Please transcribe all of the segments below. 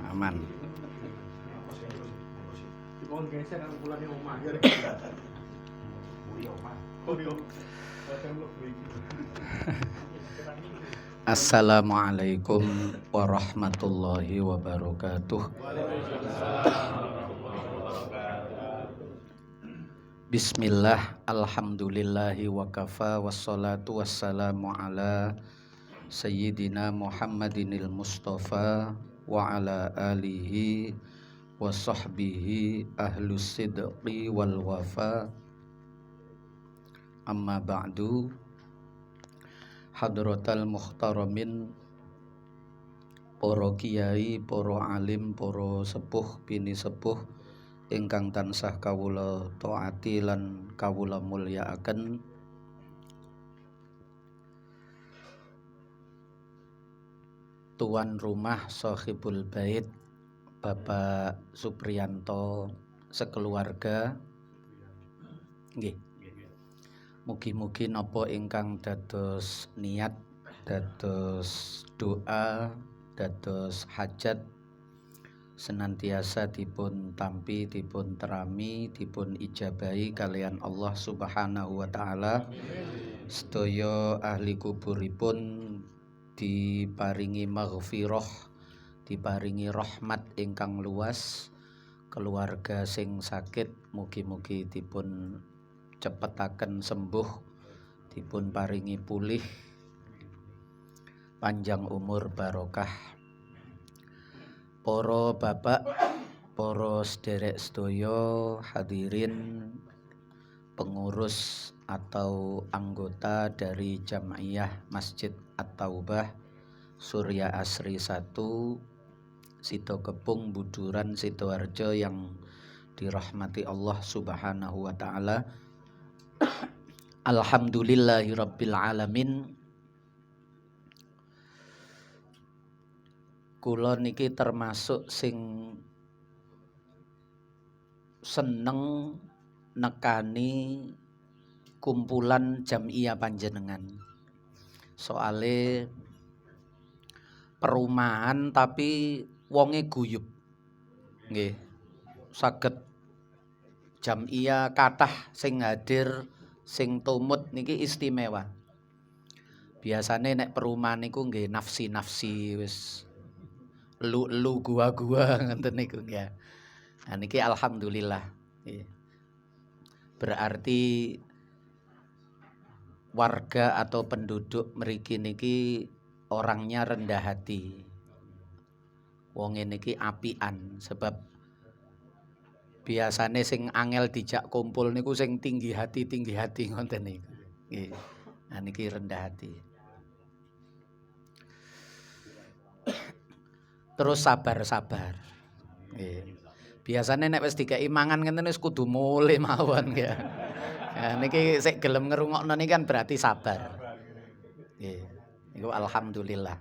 Aman. Assalamualaikum warahmatullahi wabarakatuh. Bismillah, alhamdulillahi wa kafa, wassalatu wassalamu ala Sayyidina Muhammadinil Mustafa wa ala alihi wa sahbihi ahlus sidqi wal wafa. Amma ba'du. Hadratal muhtaramin, para kiai, para alim, para sepuh bini sepuh ingkang tansah kawula taati lan kawula mulyakaken. Tuan rumah sahibul bait Bapak Supriyanto sekeluarga, nggih. Mugi-mugi napa ingkang dados niat, dados doa, dados hajat senantiasa dipun tampi, dipun terami, dipun ijabahi kalian Allah Subhanahu wa taala. Sedaya ahli kuburipun diparingi maghfirah, diparingi rahmat ingkang luas. Keluarga sing sakit mugi-mugi dipun cepetaken sembuh, dipun paringi pulih, panjang umur barokah. Para bapak, para sederek sedaya hadirin pengurus atau anggota dari Jam'iyah Masjid At-Taubah Surya Asri 1 Sitokepung Buduran Sidoarjo yang dirahmati Allah Subhanahu wa taala. Alhamdulillahirabbil alamin. Kula niki termasuk sing seneng nekani kumpulan Jam'iyah panjenengan. Soale perumahan tapi wonge guyub. Nggih. Saged Jam'iyah kathah sing hadir, sing tumut niki istimewa. Biasane nek perumahan niku nggih nafsi-nafsi wis elu gua-gua ngoten niku ya. Nah niki alhamdulillah. Berarti warga atau penduduk mriki niki orangnya rendah hati. Wong niki apian sebab biasane sing angel dijak kumpul niku sing tinggi hati ngoten niku. Nggih. Nah niki rendah hati. Terus sabar-sabar. Nggih. Biasane nek wis dikeki mangan ngenten wis kudu mulih mawon ya. Nah niki sik gelem ngrungokno niki kan berarti sabar. Nggih. Niku alhamdulillah.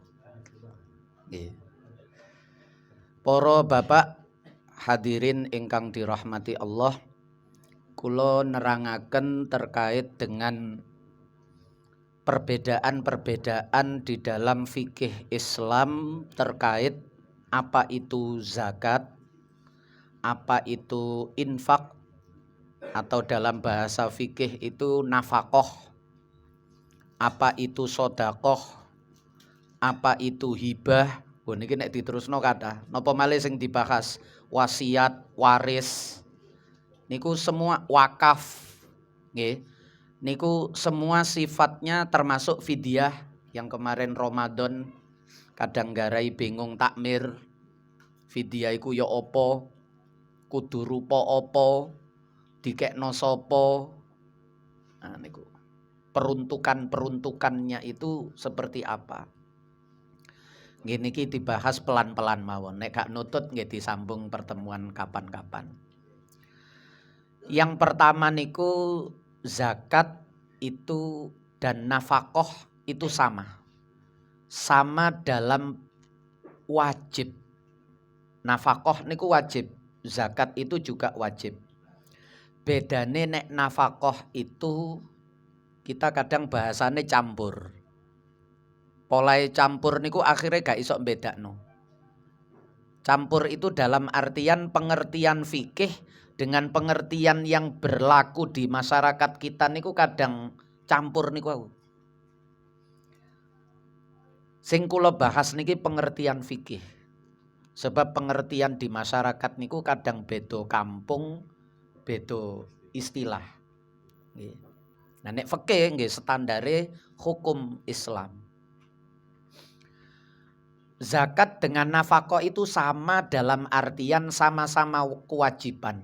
Nggih. Para bapak hadirin ingkang dirahmati Allah, kula nerangaken terkait dengan perbedaan-perbedaan di dalam fikih Islam terkait apa itu zakat, apa itu infak, atau dalam bahasa fikih itu nafaqah, apa itu sedekah, apa itu hibah. Niki nek diterusno kathah. Napa malih sing dibahas wasiat, waris. Niku semua wakaf. Nggih. Niku semua sifatnya termasuk fidyah yang kemarin Ramadan kadang garai bingung takmir. Fidyah iku ya apa? Kudu rupa apa? Dikekno sapa? Nah niku. Peruntukannya itu seperti apa? Nggih niki dibahas pelan-pelan mawon. Nek gak nutut nggih disambung pertemuan kapan-kapan. Yang pertama niku zakat itu dan nafaqah itu sama. Sama dalam wajib. Nafaqah niku wajib, zakat itu juga wajib. Bedane nek nafaqah itu kita kadang bahasane campur. Polahe campur niku akhirnya gak iso mbedakno. Campur itu dalam artian pengertian fikih dengan pengertian yang berlaku di masyarakat kita niku kadang campur niku aku. Sing kula bahas niki pengertian fikih. Sebab pengertian di masyarakat niku kadang beda kampung, beda istilah. Nggih. Nah nek fikih nggih standare hukum Islam. Zakat dengan nafkah itu sama dalam artian sama-sama kewajiban.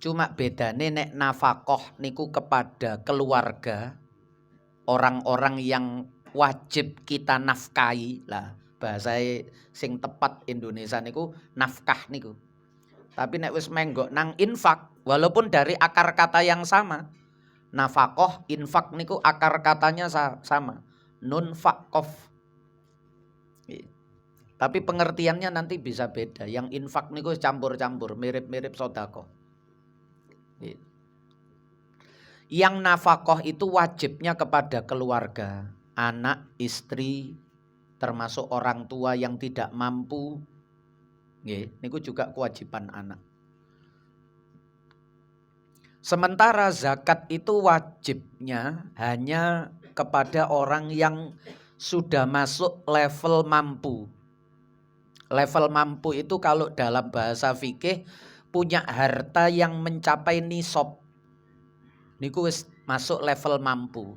Cuma bedane nek nafkah niku kepada keluarga, orang-orang yang wajib kita nafkahi lah. Bahasa sing tepat Indonesia niku nafkah niku. Tapi nek wis menggok nang infak, walaupun dari akar kata yang sama, nafkah, infak niku akar katanya sama. Nun fakof. Tapi pengertiannya nanti bisa beda. Yang infak niku campur-campur, mirip-mirip sedekah. Yang nafkah itu wajibnya kepada keluarga, anak, istri, termasuk orang tua yang tidak mampu. Nggih, niku juga kewajiban anak. Sementara zakat itu wajibnya hanya kepada orang yang sudah masuk level mampu. Level mampu itu kalau dalam bahasa fikih punya harta yang mencapai nisab. Niku wis masuk level mampu.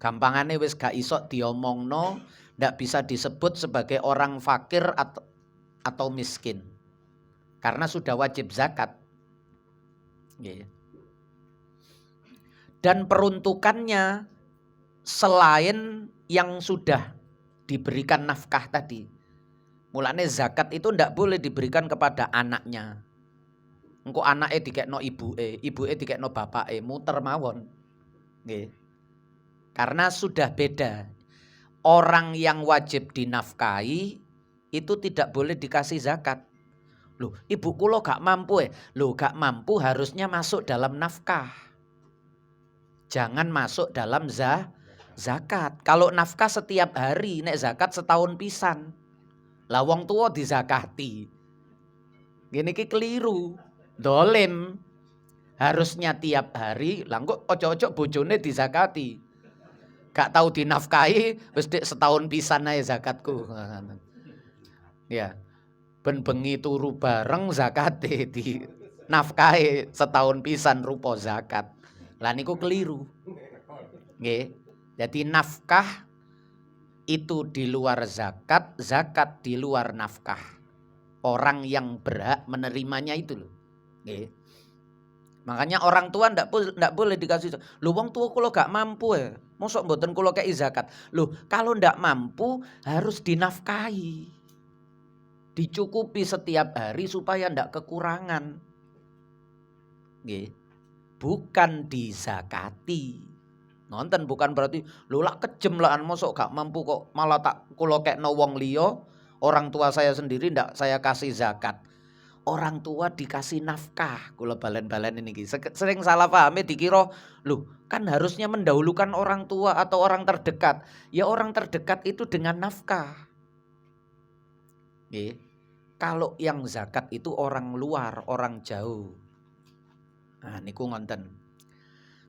Gampangane wis gak iso diomongno, ndak bisa disebut sebagai orang fakir atau miskin. Karena sudah wajib zakat. Dan peruntukannya selain yang sudah diberikan nafkah tadi. Mulane zakat itu ndak boleh diberikan kepada anaknya. Engko anake dikekno ibuke dikekno bapake, muter mawon. Nggih. Karena sudah beda. Orang yang wajib dinafkahi itu tidak boleh dikasih zakat. Loh, ibu kula gak mampu Loh, gak mampu harusnya masuk dalam nafkah. Jangan masuk dalam zakat. Kalau nafkah setiap hari, nek zakat setahun pisan. Lah wong tua dizakati. Gini ki keliru. Dolim. Harusnya tiap hari, lah kok ojo-ojo bojone dizakati. Gak tahu dinafkahi, wis setahun pisan ae zakatku. Ya. Ben bengi turu bareng zakate di nafkahi setahun pisan rupa zakat. Lah niku keliru. Nggih. Jadi nafkah itu di luar zakat, zakat di luar nafkah. Orang yang berhak menerimanya itu loh. Nggih. Makanya orang tua ndak boleh dikasih. Lho wong tua kula gak mampu mosok mboten kula kei zakat. Loh, kalau ndak mampu harus dinafkahi. Dicukupi setiap hari supaya ndak kekurangan. Nggih. Bukan dizakati. Nonton bukan berarti lho lak kejem lah mosok gak mampu kok malah tak kula kekno wong liya, orang tua saya sendiri ndak saya kasih zakat. Orang tua dikasih nafkah, kula balen-balen ini sering salah paham dikira, loh kan harusnya mendahulukan orang tua atau orang terdekat. Ya orang terdekat itu dengan nafkah. Kalau yang zakat itu orang luar, orang jauh. Nah niku ngonten.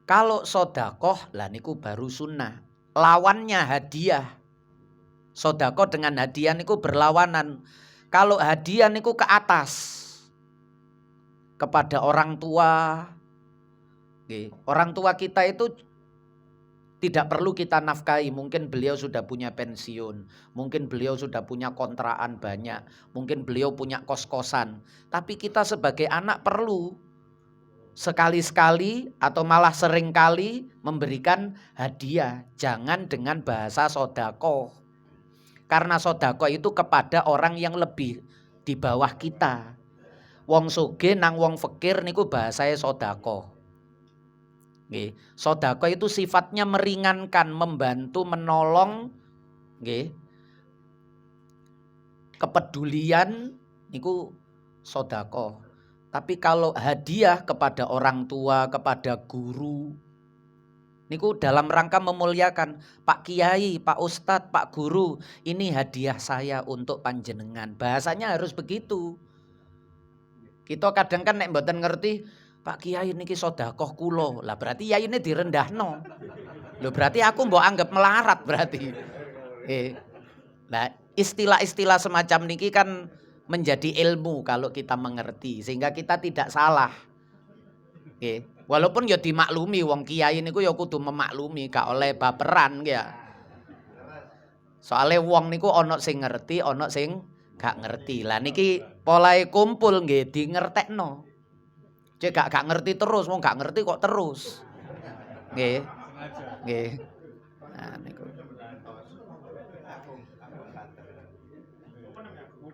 Kalau sodakoh lah niku baru sunnah. Lawannya hadiah. Sodakoh dengan hadiah niku berlawanan. Kalau hadiah niku ke atas. Kepada orang tua. Orang tua kita itu tidak perlu kita nafkahi. Mungkin beliau sudah punya pensiun. Mungkin beliau sudah punya kontrakan banyak. Mungkin beliau punya kos-kosan. Tapi kita sebagai anak perlu sekali-sekali atau malah seringkali memberikan hadiah. Jangan dengan bahasa sodako. Karena sodako itu kepada orang yang lebih di bawah kita. Wong sugih nang wong fakir niku bahasanya sodako. Nggih, sodako itu sifatnya meringankan, membantu, menolong, nggih. Kepedulian niku sodako. Tapi kalau hadiah kepada orang tua, kepada guru, Niku dalam rangka memuliakan Pak Kiai, Pak Ustadz, Pak Guru, ini hadiah saya untuk panjenengan. Bahasanya harus begitu. Kita kadang kan nek mboten ngerti, Pak Kiai niki sedekah kula. Lah berarti yai ini direndahno. Loh berarti aku mbok anggap melarat berarti. Nah, istilah-istilah semacam niki kan menjadi ilmu kalau kita mengerti sehingga kita tidak salah. Walaupun ya dimaklumi wong kiai niku ya kudu memaklumi, gak oleh baperan ya. Soale wong niku ana sing ngerti, ana sing gak ngerti. Lah niki polahe kumpul nggih di ngertekno. Cek gak ngerti terus, wong gak ngerti kok terus. Nggih. Nggih. Nah niku.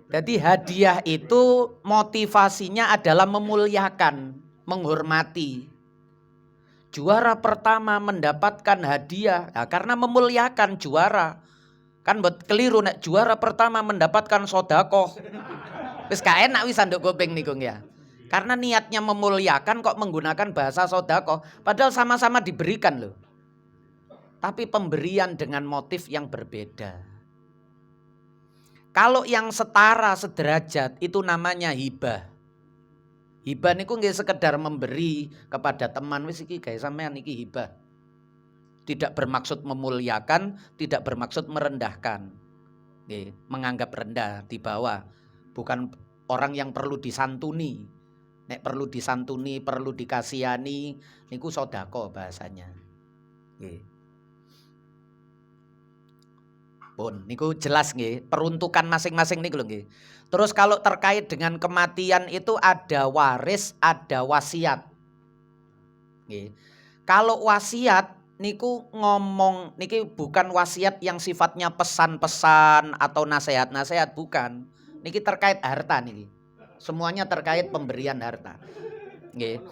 Jadi hadiah itu motivasinya adalah memuliakan, menghormati. Juara pertama mendapatkan hadiah, nah, karena memuliakan juara. Kan buat keliru nek juara pertama mendapatkan sedekah. Wis gak enak wis anduk kuping niku ya. Karena niatnya memuliakan kok menggunakan bahasa sedekah, padahal sama-sama diberikan loh. Tapi pemberian dengan motif yang berbeda. Kalau yang setara sederajat itu namanya hibah. Hibah niku nggih sekedar memberi kepada teman, wis iki gawe sampean iki hibah. Tidak bermaksud memuliakan, tidak bermaksud merendahkan. Nggih, menganggap rendah di bawah. Bukan orang yang perlu disantuni. Nek perlu disantuni, perlu dikasihani, niku sedekah bahasanya. Nggih. Pun niku jelas nggih, peruntukan masing-masing niku lho nggih. Terus kalau terkait dengan kematian itu ada waris, ada wasiat. Nggih. Kalau wasiat niku ngomong niki bukan wasiat yang sifatnya pesan-pesan atau nasihat-nasihat, bukan. Niki terkait harta niki. Semuanya terkait pemberian harta. Nggih.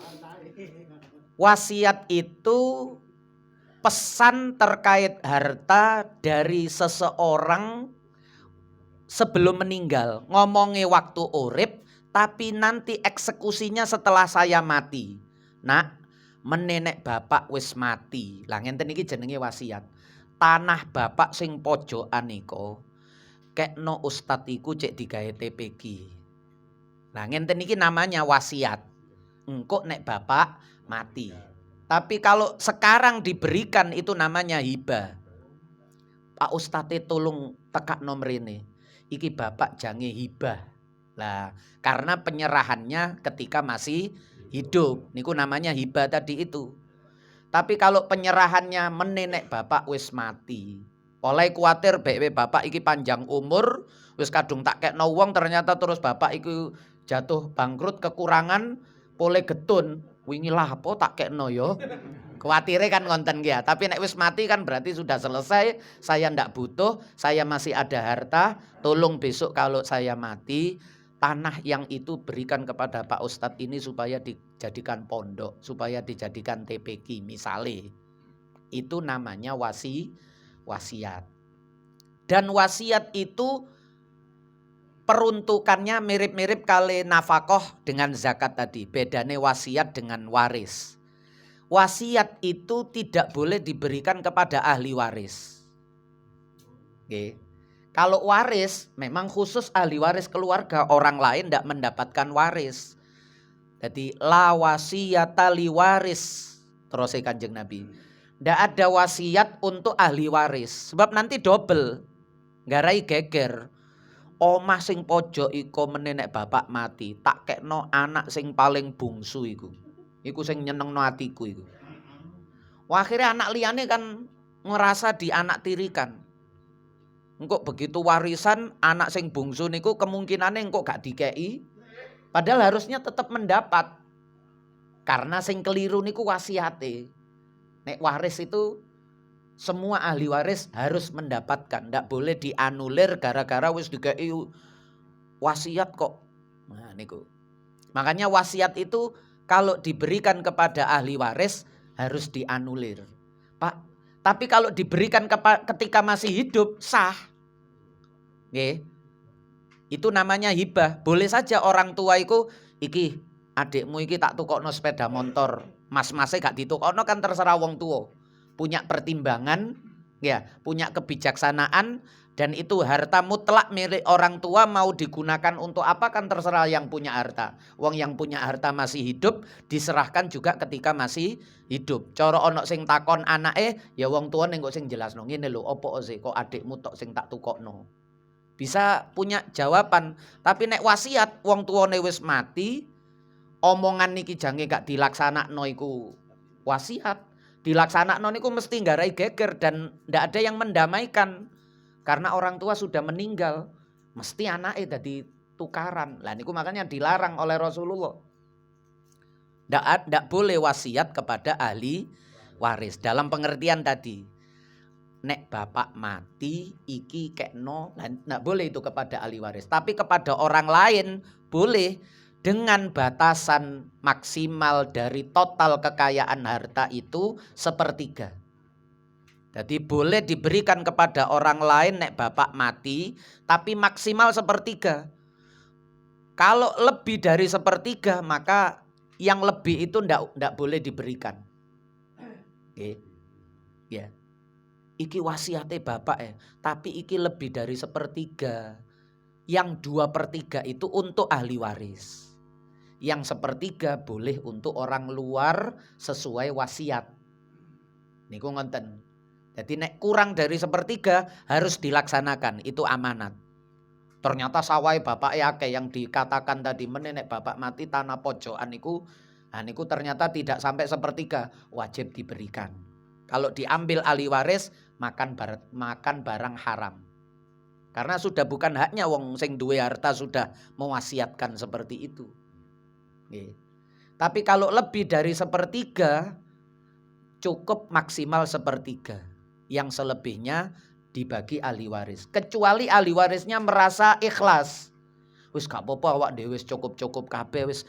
Wasiat itu pesan terkait harta dari seseorang sebelum meninggal. Ngomongnya waktu urip, tapi nanti eksekusinya setelah saya mati. Nak, menenek bapak wis mati. Lah ngenten iki jenenge wasiat. Tanah bapak sing pojokan iku kekno ustad iku cek digawe TPG. Lah ngenten iki namanya wasiat. Engko nek bapak mati. Tapi kalau sekarang diberikan itu namanya hibah. Pak Ustadz tolong tekak nomor ini. Iki bapak jange hibah. Lah karena penyerahannya ketika masih hidup. Niku namanya hibah tadi itu. Tapi kalau penyerahannya menenek bapak wis mati. Oleh kuatir bewe bapak iki panjang umur. Wis kadung tak kekno wong ternyata terus bapak iki jatuh bangkrut kekurangan pole getun. Wingi lah apa tak kekno yo. Kuatire kan ngonten ya. Tapi nek wis mati kan berarti sudah selesai. Saya ndak butuh, saya masih ada harta. Tolong besok kalau saya mati, tanah yang itu berikan kepada Pak Ustadz ini supaya dijadikan pondok, supaya dijadikan TPG misalnya. Itu namanya wasiat. Dan wasiat itu peruntukannya mirip-mirip kali nafkah dengan zakat tadi. Bedane wasiat dengan waris. Wasiat itu tidak boleh diberikan kepada ahli waris. Oke. Kalau waris memang khusus ahli waris keluarga, orang lain tidak mendapatkan waris. Jadi la wasiyata li waris. Terus Kanjeng Nabi. Tidak ada wasiat untuk ahli waris. Sebab nanti double. Ngarai geger. Omah sing pojok iku menenek bapak mati, tak kekno anak sing paling bungsu iku. Iku sing nyenengno atiku iku. Wah, akhirnya anak liyane kan ngerasa dianak tirikan. Engko begitu warisan anak sing bungsu niku kemungkinane engko gak dikei. Padahal harusnya tetap mendapat. Karena sing keliru niku wasiate. Nek waris itu semua ahli waris harus mendapatkan. Tidak boleh dianulir gara-gara wis dikei wasiat kok. Nah niku. Makanya wasiat itu kalau diberikan kepada ahli waris harus dianulir. Pak, tapi kalau diberikan ketika masih hidup sah. Nggih. Itu namanya hibah. Boleh saja orang tua iku iki adikmu iki tak tukokno sepeda motor. Mas-mase gak ditukokno kan terserah wong tua. punya pertimbangan, ya, punya kebijaksanaan, dan itu harta mutlak milik orang tua, mau digunakan untuk apa kan terserah yang punya harta. Wong yang punya harta masih hidup diserahkan juga ketika masih hidup. Cara ono sing takon anake, ya wong tua ning kok sing jelasno ngene lho, opo sih kok adikmu tok sing tak tukokno. Bisa punya jawaban, tapi nek wasiat wong tuane wis mati, omongan niki jange gak dilaksanakno iku wasiat. Dilaksanakno niku mesti nggarai geger dan ndak ada yang mendamaikan. Karena orang tua sudah meninggal, mesti anaknya dadi tukaran. Lah niku makanya dilarang oleh Rasulullah. Ndak boleh wasiat kepada ahli waris. Dalam pengertian tadi, nek bapak mati iki kekno, ndak boleh itu kepada ahli waris. Tapi kepada orang lain boleh, dengan batasan maksimal dari total kekayaan harta itu 1/3. Jadi boleh diberikan kepada orang lain nek bapak mati, tapi maksimal 1/3. Kalau lebih dari 1/3 maka yang lebih itu ndak boleh diberikan. Oke. Ya. Iki wasiate bapak ya, tapi iki lebih dari 1/3. Yang 2/3 itu untuk ahli waris. Yang 1/3 boleh untuk orang luar sesuai wasiat. Niku ngonten. Jadi nek kurang dari 1/3 harus dilaksanakan, itu amanat. Ternyata sawai bapak akeh yang dikatakan tadi nek bapak mati tanah pojokan niku, niku ternyata tidak sampai 1/3, wajib diberikan. Kalau diambil ahli waris makan barang haram. Karena sudah bukan haknya wong sing duwe harta sudah mewasiatkan seperti itu. Tapi kalau lebih dari 1/3 cukup maksimal 1/3. Yang selebihnya dibagi ahli waris. Kecuali ahli warisnya merasa ikhlas. Wis gak apa-apa awak dhewe wis cukup-cukup kabeh wis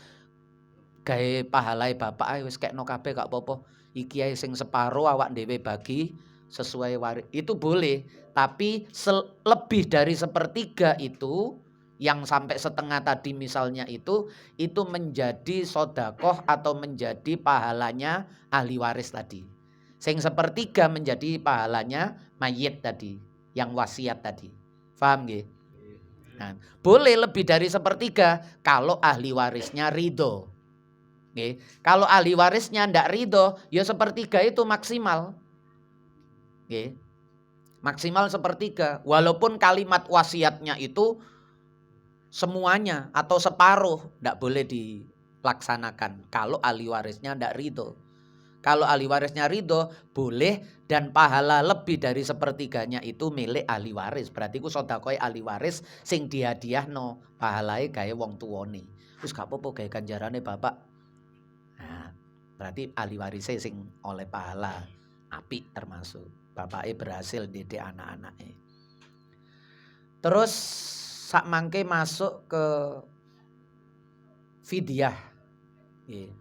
gawe pahalai bapak ae wis kekno kabeh gak apa-apa. Iki ae sing separo awak dhewe bagi sesuai waris. Itu boleh, tapi lebih dari 1/3 itu yang sampai setengah tadi misalnya itu menjadi sodakoh atau menjadi pahalanya ahli waris tadi. Sing 1/3 menjadi pahalanya mayit tadi, yang wasiat tadi. Paham nggih? Nah, boleh lebih dari 1/3 kalau ahli warisnya ridho. Nggih. Kalau ahli warisnya ndak ridho, ya 1/3 itu maksimal. Nggih. Maksimal 1/3. Walaupun kalimat wasiatnya itu semuanya atau separuh ndak boleh dilaksanakan kalau ahli warisnya ndak ridho. Kalau ahli warisnya ridho boleh, dan pahala lebih dari 1/3-nya itu milik ahli waris. Berarti ku sedekah ahli waris sing dihadiahno, pahalae gawe wong tuwane. Wis gak apa-apa gawe ganjarane bapak. Nah, berarti ahli warisnya sing oleh pahala apik termasuk. Bapake berhasil didik anak-anake. Terus sak mangke masuk ke fidyah. Nggih.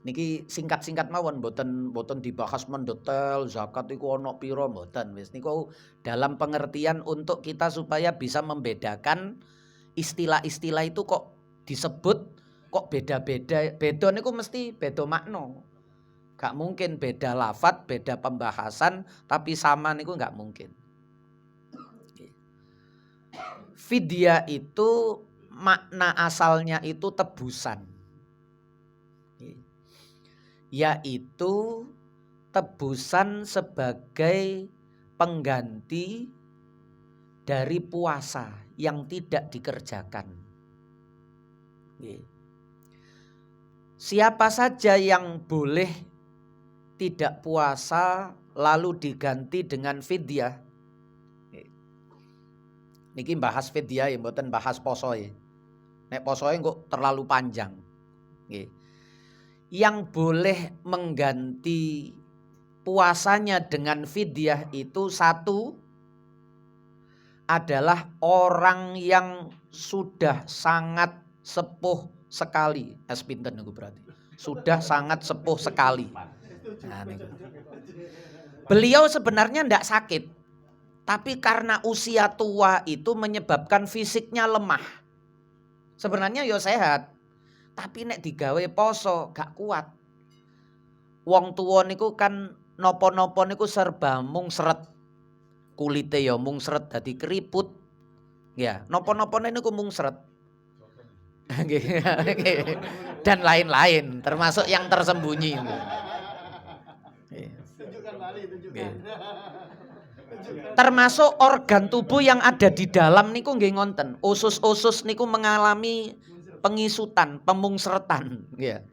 Niki singkat-singkat mawon, boten dibahas mendetail zakat iku ana pira mboten. Wis niku dalam pengertian untuk kita supaya bisa membedakan istilah-istilah itu kok disebut kok beda-beda. Beda niku mesti beda makna. Gak mungkin beda lafadz, beda pembahasan tapi sama niku gak mungkin. Fidyah itu makna asalnya itu tebusan. Yaitu tebusan sebagai pengganti dari puasa yang tidak dikerjakan. Siapa saja yang boleh tidak puasa lalu diganti dengan fidyah. Niki bahas fidyah ya, mboten bahas poso ya. Nek posoe kok terlalu panjang. Yang boleh mengganti puasanya dengan fidyah itu satu adalah orang yang sudah sangat sepuh sekali. Pinten niku berarti. Sudah sangat sepuh sekali. Nah, niku. Beliau sebenarnya ndak sakit. Tapi karena usia tua itu menyebabkan fisiknya lemah. Sebenarnya ya sehat. Tapi nek digawe poso gak kuat. wong tuwa niku kan napa-napa niku serba mung seret. Kulite ya mung seret dadi keriput. Ya, napa-napane niku mung seret. Dan lain-lain, termasuk yang tersembunyi. Termasuk organ tubuh yang ada di dalam niku nggih ngonten. Usus-usus niku mengalami pengisutan, pemungsretan, ya.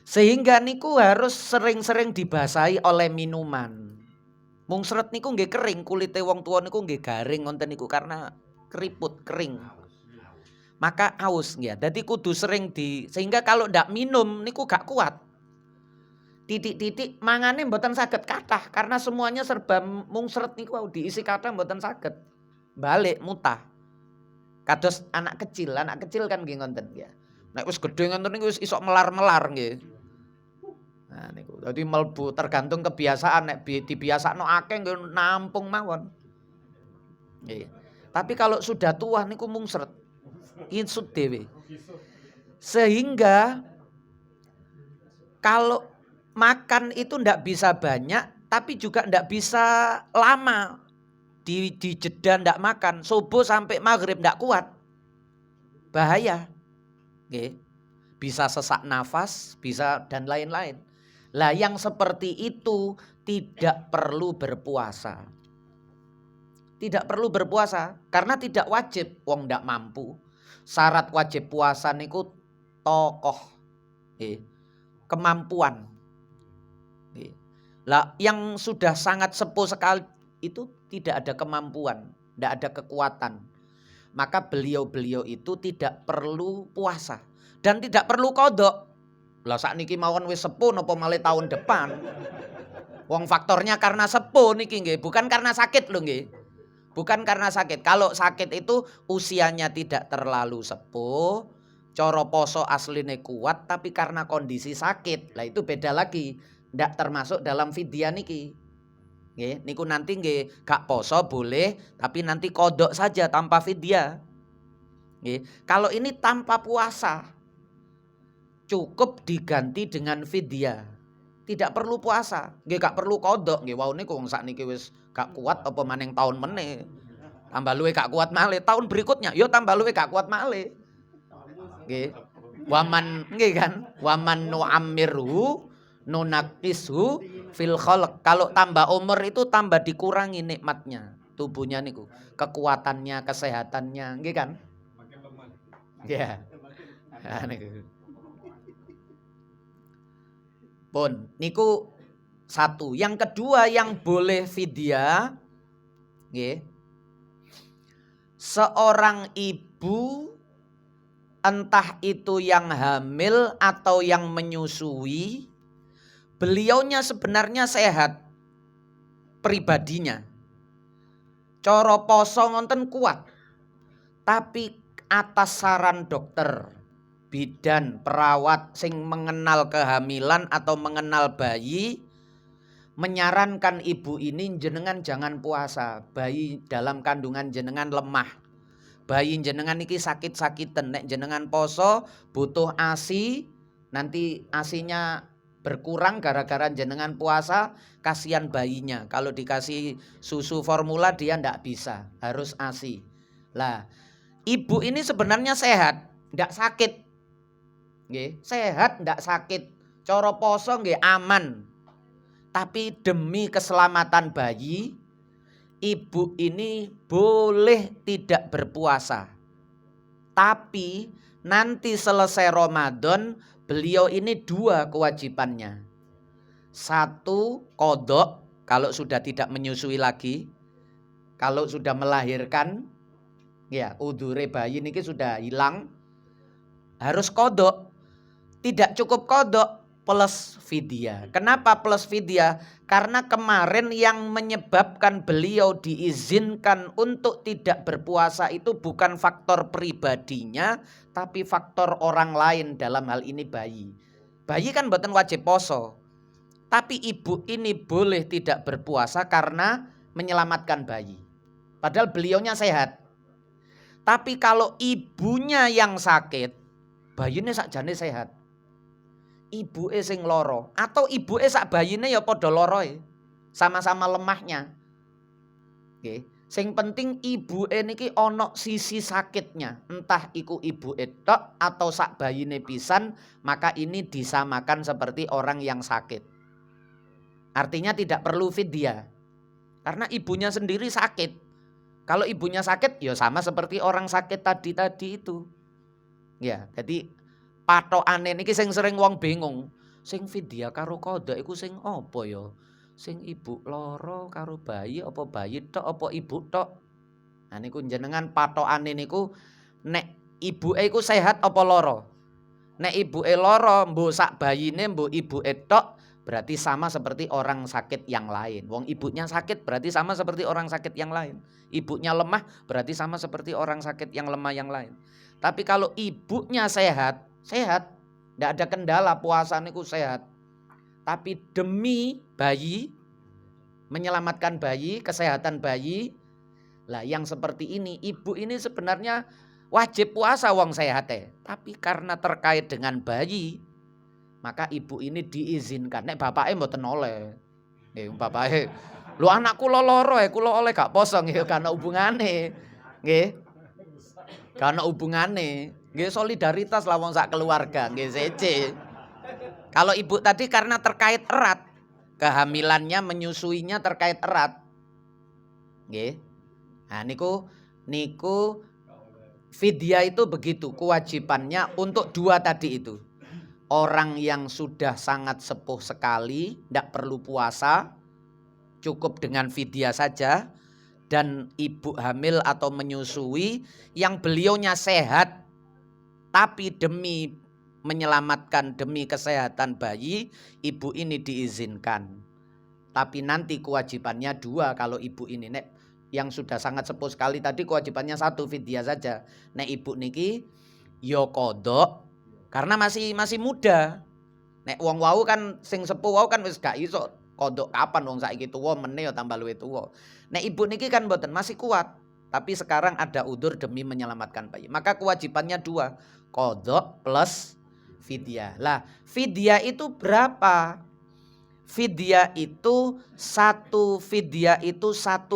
Sehingga niku harus sering-sering dibasahi oleh minuman. Mungsret niku nggih kering, kulite wong tua niku nggih garing ngonten niku karena keriput, kering. Maka aus ya. Dadi kudu sering sehingga kalau ndak minum niku gak kuat. Titik-titik mangane mboten saged kathah karena semuanya serba mungsret niku diisi kathah mboten saged. Balik mutah. Kados anak kecil kan nggih ngoten ya. Nek wis gedhe ngoten niku wis iso melar-melar nggih. Nah niku dadi mlebu tergantung kebiasaan nek dibiasakno akeh nggih nampung mawon. Nggih. Tapi kalau sudah tua niku mungsret. Insut dewe. Sehingga kalau makan itu ndak bisa banyak tapi juga ndak bisa lama. Di jeda ndak makan, subuh sampai maghrib ndak kuat. Bahaya. Nggih. Bisa sesak nafas, bisa dan lain-lain. Lah yang seperti itu tidak perlu berpuasa. Tidak perlu berpuasa karena tidak wajib, wong ndak mampu. Syarat wajib puasa niku tokoh. Kemampuan. Lah yang sudah sangat sepuh sekali itu tidak ada kemampuan, tidak ada kekuatan. Maka beliau-beliau itu tidak perlu puasa dan tidak perlu kodok. Lah sakniki mawon wis sepuh napa malih tahun depan. Wong faktornya karena sepuh niki nggih, bukan karena sakit lho nggih. Bukan karena sakit. Kalau sakit itu usianya tidak terlalu sepuh, cara poso asline kuat tapi karena kondisi sakit. Lah itu beda lagi. Ndak termasuk dalam fidyah niki. Nggih, niku nanti nggih gak poso boleh, tapi nanti kodok saja tanpa fidyah. Nggih, kalau ini tanpa puasa cukup diganti dengan fidyah. Tidak perlu puasa, nggih gak perlu kodok. Nggih wau niku wong sakniki wis gak kuat apa maning tahun meneh. Tambah luwe gak kuat malih, tahun berikutnya yo tambah luwe gak kuat malih. Nggih. Waman nggih kan? Waman nu'ammirhu nunaqisu fil khalq. Kalau tambah umur itu tambah dikurangi nikmatnya tubuhnya niku, kekuatannya, kesehatannya, nggih kan? Makin lemah. Iya. Nah, niku. Pun niku satu. Yang kedua yang boleh fidyah nggih. Seorang ibu entah itu yang hamil atau yang menyusui, beliaunya sebenarnya sehat pribadinya. Cara poso ngonten kuat. Tapi atas saran dokter, bidan, perawat sing mengenal kehamilan atau mengenal bayi, menyarankan ibu ini jenengan jangan puasa. Bayi dalam kandungan jenengan lemah. Bayi jenengan iki sakit-sakiten, nek jenengan poso butuh ASI, nanti ASInya berkurang gara-gara jenengan puasa, kasihan bayinya. Kalau dikasih susu formula dia ndak bisa, harus ASI. Lah, ibu ini sebenarnya sehat, ndak sakit. Nggih, sehat ndak sakit. Cara poso nggih aman. Tapi demi keselamatan bayi, ibu ini boleh tidak berpuasa. Tapi nanti selesai Ramadan, beliau ini dua kewajibannya. Satu, kodok kalau sudah tidak menyusui lagi. Kalau sudah melahirkan, ya udhure bayi ini sudah hilang, harus kodok. Tidak cukup kodok, plus fidyah. Kenapa plus fidyah? Karena kemarin yang menyebabkan beliau diizinkan untuk tidak berpuasa itu bukan faktor pribadinya, tapi faktor orang lain, dalam hal ini bayi. Bayi kan mboten wajib poso. Tapi ibu ini boleh tidak berpuasa karena menyelamatkan bayi. Padahal beliaunya sehat. Tapi kalau ibunya yang sakit, bayinya sakjane sehat. ibuke sing lara atau ibuke sak bayine ya padha loroe, sama-sama lemahnya. Nggih. Sing penting ibuke niki ana sisi sakitnya, entah iku ibuke tok atau sak bayine pisan, maka ini disamakan seperti orang yang sakit. Artinya tidak perlu fidyah. Karena ibunya sendiri sakit. Kalau ibunya sakit ya sama seperti orang sakit tadi itu. Ya, jadi patokane niki sing sering wong bingung. Sing fidyah karo qadha iku sing apa ya? Sing ibu lara karo bayi apa bayi tok apa ibu tok? Nah niku jenengan patokane niku nek ibuke iku sehat apa lara? Nek ibuke lara mbok sak bayine mbok ibuke tok berarti sama seperti orang sakit yang lain. Wong ibunya sakit berarti sama seperti orang sakit yang lain. Ibunya lemah berarti sama seperti orang sakit yang lemah yang lain. Tapi kalau ibunya sehat, tidak ada kendala, puasa niku sehat. Tapi demi bayi, menyelamatkan bayi, kesehatan bayi, lah yang seperti ini, ibu ini sebenarnya wajib puasa wong sehat. Tapi karena terkait dengan bayi, maka ibu ini diizinkan. Nek bapake mboten oleh. Nggih, bapake, "Lho anakku lara kula oleh gak poso." Nggih, kan hubungane. Nggih. Gak ana hubungane. Nggih solidaritas lah wong sak keluarga, nggih sece. Kalau ibu tadi karena terkait erat, kehamilannya menyusuinya terkait erat. Nggih. Nah niku fidyah itu begitu, kewajibannya untuk dua tadi itu. Orang yang sudah sangat sepuh sekali, tidak perlu puasa, cukup dengan fidyah saja. Dan ibu hamil atau menyusui yang beliaunya sehat, tapi demi menyelamatkan, demi kesehatan bayi, ibu ini diizinkan. Tapi nanti kewajibannya dua kalau ibu ini. Nek yang sudah sangat sepuh sekali tadi kewajibannya satu, fidyah saja. Nek ibu niki yo kodok karena masih muda. Nek wong wau kan sing sepuh wau kan wis gak iso kodok kapan wong saiki tuwa meneh ya tambah luwih tuwa. Nek ibu niki kan mboten, masih kuat. Tapi sekarang ada udzur demi menyelamatkan bayi. Maka kewajibannya dua, kodok plus fidyah. Lah, fidyah itu berapa? Fidyah itu satu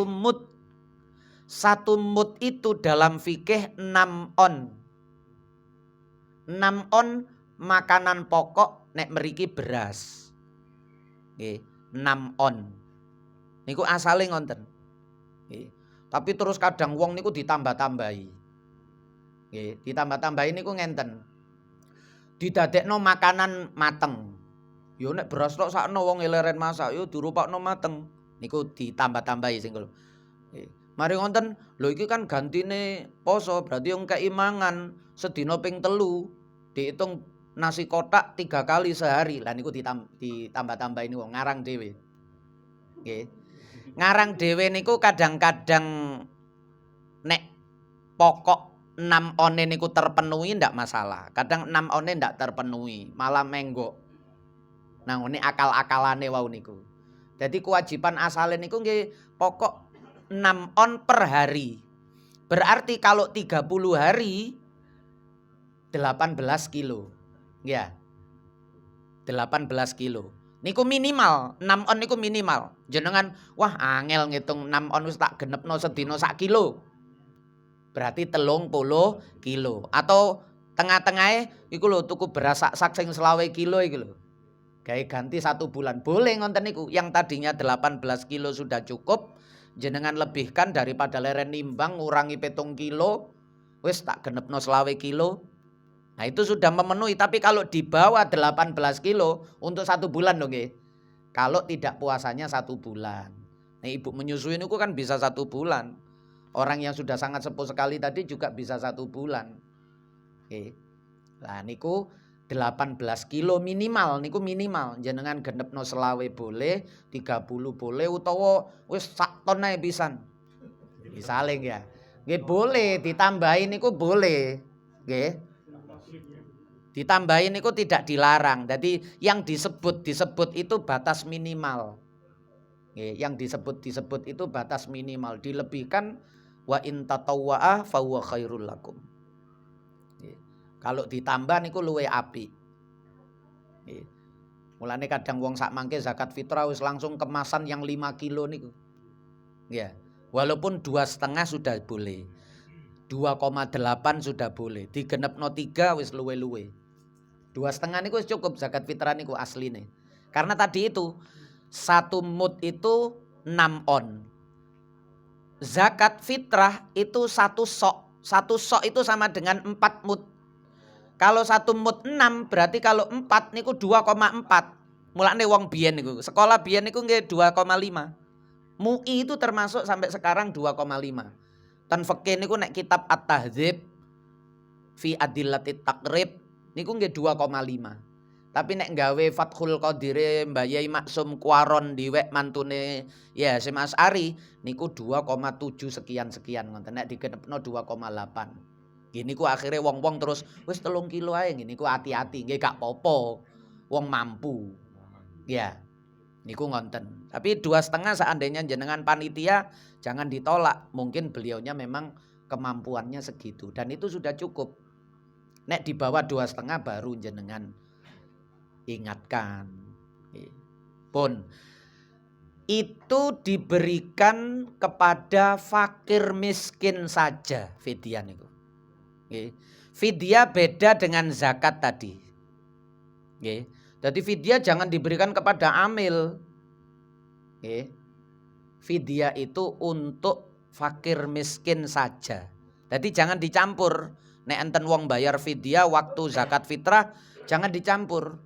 mud. Satu mud itu dalam fikih 6 on. 6 on makanan pokok nek mriki beras. Nggih, 6 on. Niku asale ngoten. Nggih. Tapi terus kadang wong niku ditambah-tambahi. Nggih, ditambah-tambahi niku ngenten. Didadekno makanan mateng. Yo nek beras tok sakno wong eleren masak yo dirupakno mateng. Niku ditambah-tambahi sing kula. Nggih. Mari ngoten, lho iki kan gantine poso, berarti wong keimangan sedina ping 3. Dihitung nasi kotak 3 kali sehari. Lah niku ditambah-tambahi niku ngarang dhewe. Nggih. Ngarang dhewe niku kadang-kadang nek pokok 6 one niku terpenuhi ndak masalah. Kadang 6 one ndak terpenuhi, malah menggok. Nah ini akal-akalane wau niku. Jadi kewajiban asale niku nggih pokok 6 on per hari. Berarti kalau 30 hari 18 kilo. Ya. 18 kilo. Niku minimal, 6 on niku minimal. Jenengan wah angel ngitung 6 on wis tak genepno sedina sak kilo. Berarti 30 kilo. Atau tengah-tengahe iku lho tuku beras sak sing 20 kilo iki lho. Gawe ganti 1 bulan. Boleh ngonten niku. Yang tadinya 18 kilo sudah cukup, jenengan lebihkan daripada leren nimbang ngurangi 7 kilo, wis tak genepno 20 kilo. Nah itu sudah memenuhi. Tapi kalau di bawah 18 kilo untuk 1 bulan dong nggih. Kalau tidak puasanya 1 bulan. Nah ibu menyusui niku kan bisa 1 bulan. Orang yang sudah sangat sepuh sekali tadi juga bisa 1 bulan. Oke. Nah niku 18 kilo minimal, niku minimal. Jenengan genepno 20 boleh, 30 boleh, utawa wis sak ton ae pisan. Misale ya. Nggih boleh ditambahi niku boleh. Nggih. Ditambahin itu tidak dilarang. Jadi yang disebut itu batas minimal. Yang disebut itu batas minimal. Dilebihkan wa in tatawwa'a fa huwa khairul lakum. Kalau ditambah niku luwe apik. Nggih. Mulane kadang wong sak mangke zakat fitrah wis langsung kemasan yang 5 kilo niku. Ya. Walaupun 2,5 sudah boleh. 2,8 sudah boleh. Digenepno 3 wis luwe-luwe. 2,5 niku wis cukup zakat fitrah niku asline. Karena tadi itu 1 mud itu 6 on. Zakat fitrah itu 1 sok. 1 sok itu sama dengan 4 mud. Kalau 1 mud 6 berarti kalau 4 niku 2,4. Mulane wong biyen niku, sekolah biyen niku nggih 2,5. MUI itu termasuk sampai sekarang 2,5. Ten fikih niku nek kitab At-Tahdzib fi Adillatit Taqrib niku nggih 2,5. Tapi nek gawe Fathul Qadir Mbah Yai Maksum Kuaron diwek mantune ya Hasyim Asy'ari niku 2,7 sekian-sekian ngoten. Nek digenepno 2,8. Gini ku akhirnya wong-wong terus wis 3 kilo ae ngene ku hati-hati nggih gak apa-apa. Wong mampu. Ya. Niku ngonten. Tapi 2,5 seandainya jenengan panitia jangan ditolak. Mungkin beliaunya memang kemampuannya segitu dan itu sudah cukup. Nek di bawah 2,5 baru jenengan ingatkan. Pun itu diberikan kepada fakir miskin saja fidyah niku. Fidyah beda dengan zakat tadi. Jadi fidyah jangan diberikan kepada amil. Fidyah itu untuk fakir miskin saja. Jadi jangan dicampur. Nek enten wong bayar fidyah waktu zakat fitrah jangan dicampur.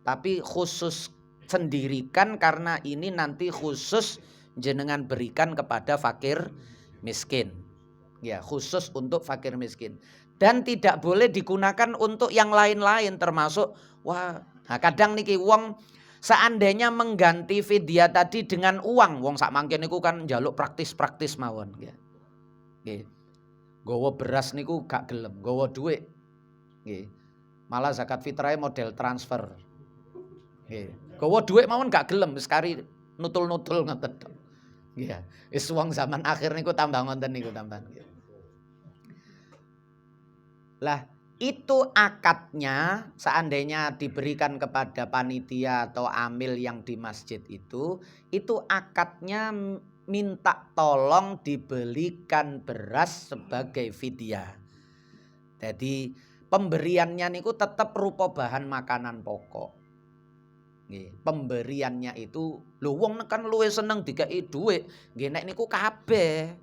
Tapi khusus sendirikan karena ini nanti khusus jenengan berikan kepada fakir miskin. Ya, khusus untuk fakir miskin. Dan tidak boleh digunakan untuk yang lain-lain termasuk kadang niki wong seandainya mengganti fidyah tadi dengan uang, wong sak mangke niku kan njaluk praktis-praktis mawon nggih. Nggih. Gowo beras niku gak gelem, gowo dhuwit. Nggih. Malah zakat fitrah model transfer. Nggih. Gowo dhuwit mawon gak gelem wis kari nutul-nutul ngoten tok. Nggih. Wis wong zaman akhir niku tambah ngoten niku tambahan. Lah, itu akadnya seandainya diberikan kepada panitia atau amil yang di masjid itu akadnya minta tolong dibelikan beras sebagai fidyah. Jadi pemberiannya niku tetap rupa bahan makanan pokok. Nggih, pemberiannya itu lho wong kan luwih seneng dikai dhuwit, nggih nek niku kabeh.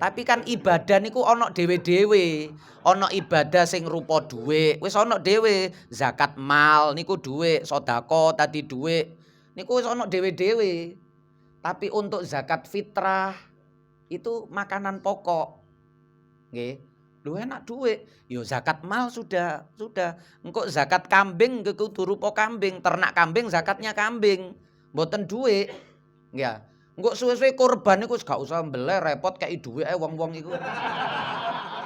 Tapi kan ibadah niku ana dhewe-dhewe. Ana ibadah sing rupa dhuwit, wis ana dhewe. Zakat mal niku dhuwit, sedekah tadi dhuwit. Niku wis ana dhewe-dhewe. Tapi untuk zakat fitrah itu makanan pokok. Nggih. Lho enak dhuwit. Yo zakat mal sudah. Engko zakat kambing kudu rupa kambing, ternak kambing zakatnya kambing. Mboten dhuwit. Ya. Engko suwe-suwe kurban niku gak usah mbeleh repot kei dhuwit ae wong-wong iku.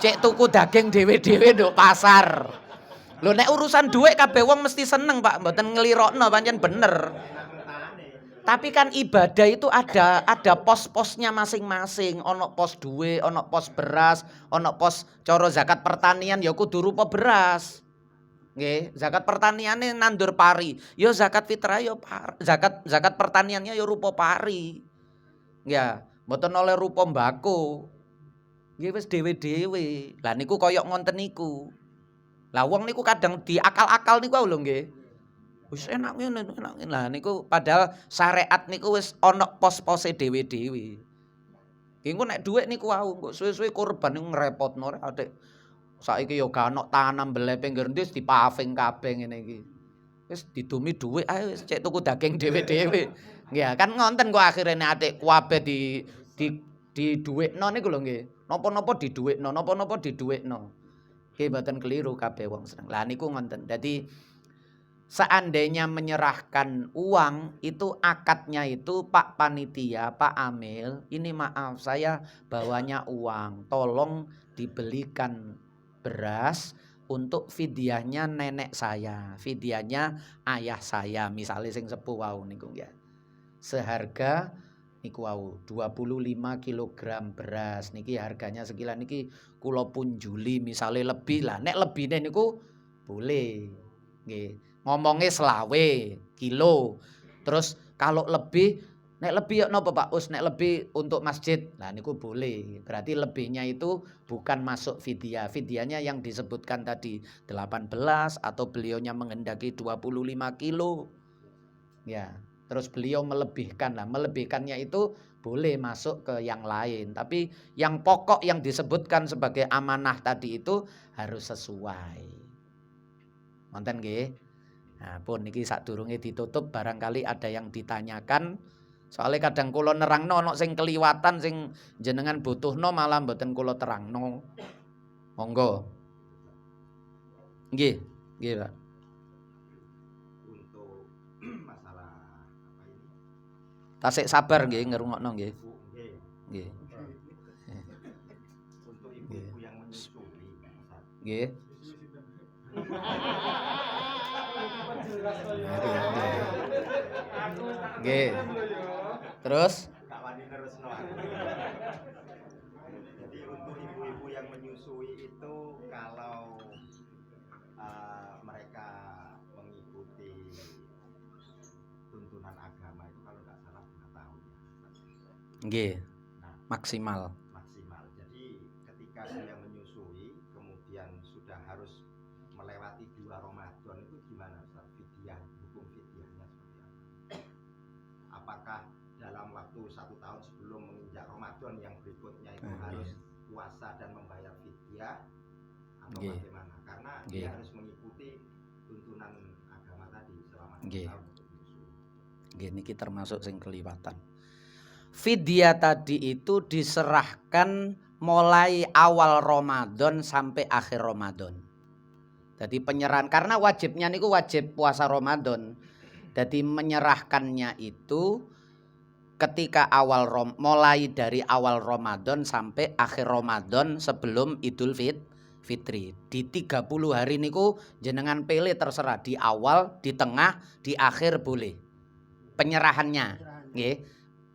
Cek tuku daging dhewe-dhewe nduk pasar. Lho nek urusan dhuwit kabeh wong mesti seneng, Pak. Mboten nglirokno pancen bener. Tapi kan ibadah itu ada pos-posnya masing-masing. Ono pos dhuwit, ono pos beras, ono pos cara zakat pertanian ya kudu rupa beras. Nggih, zakat pertaniane nandur pari, ya zakat fitrah ya zakat pertaniannya ya rupa pari. Ya, mboten oleh rupa mbako. Nggih wis dhewe-dhewe. Lah niku kaya ngonten niku. Lah wong niku kadang diakal-akal niku lho nggih. Wis enak ngene, enak ngene. Lah niku padahal syariat niku wis ana pos-pose dhewe-dhewe. Nggih engko nek dhuwit niku wau, engko suwe-suwe kurban niku ngrepotno rek atik. Saiki ya gak ana tanam beleh pinggir ndi wis dipaving kabeh ngene iki. Wis didumi dhuwit ae wis cek tuku daging dhewe-dhewe. Nggih kan ngonten kok akhire nek atik kabeh di dhuwitno niku lho nggih. Napa-napa didhuwitno, napa-napa didhuwitno. Nggih mboten keliru kabeh wong seneng. Lah niku ngonten. Dadi seandainya menyerahkan uang itu akadnya itu Pak Panitia, Pak Amil, ini maaf saya bawanya uang, tolong dibelikan beras untuk fidyahnya nenek saya, fidyahnya ayah saya, misalnya sing sepuh wau niku ya. Seharga niku wau 25 kg beras niki harganya sekilan niki kula pun juli misalnya lebih lah, nek lebihne niku boleh nggih. ngomongnya 20 kilo. Terus kalau lebih, nek lebih ya napa Pak Us, nek lebih untuk masjid. Nah niku boleh. Berarti lebihnya itu bukan masuk fidyah. Fidyahnya yang disebutkan tadi 18 atau beliaunya menghendaki 25 kilo. Ya, terus beliau melebihkan. Nah, melebihkannya itu boleh masuk ke yang lain. Tapi yang pokok yang disebutkan sebagai amanah tadi itu harus sesuai. Wonten nggih? Nah, pun niki sadurunge ditutup barangkali ada yang ditanyakan. Soalnya kadang kula nerangno ana sing keliwatan sing jenengan butuhno malah mboten kula terangno. Monggo. Nggih, nggih, Pak. Untuk masalah apa ini? Tasik sabar nggih ngrungokno nggih. Nggih. Untuk ibu-ibu yang menyusui. Nggih. Nggih. Terus? Jadi untuk ibu-ibu yang menyusui itu kalau mereka mengikuti tuntunan agama itu kalau nggak salah 2 tahun. Nggih. Nah, maksimal. Jadi ketika dia menyusui kemudian sudah harus melewati 2 Ramadan itu gimana Ustaz? Fidyah, hukum fidyahnya seperti apa? Apakah dalam waktu 1 tahun sebelum menginjak Ramadan yang berikutnya itu harus puasa dan membayar fidyah atau bagaimana? Karena dia harus mengikuti tuntunan agama tadi selama 1 tahun untuk menyusui. Nggih niki termasuk sing keliwatan. Fidyah tadi itu diserahkan mulai awal Ramadan sampai akhir Ramadan. Jadi penyerahan, karena wajibnya niku wajib puasa Ramadan. Jadi menyerahkannya itu ketika mulai dari awal Ramadan sampai akhir Ramadan sebelum Idul Fitri. Di 30 hari niku jenengan pilih terserah, di awal, di tengah, di akhir boleh. Penyerahannya, nggih.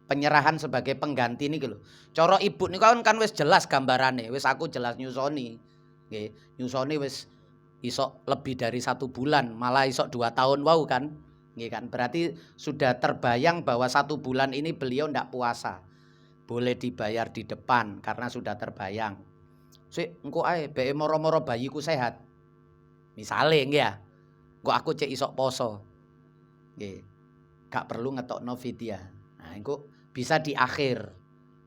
Penyerahan sebagai pengganti niki lho. Cara ibu niku kan wis jelas gambarane, wis aku jelas nyusoni. Nggih, nyusoni wis iso lebih dari 1 bulan, malah iso 2 tahun wau kan. Nggih kan, berarti sudah terbayang bahwa 1 bulan ini beliau ndak puasa. Boleh dibayar di depan karena sudah terbayang. Sik engko ae beke moro-moro bayiku sehat. Misale nggih ya. Engko aku cek iso poso. Nggih. Gak perlu ngetokno fidyah. Nah, engko bisa di akhir.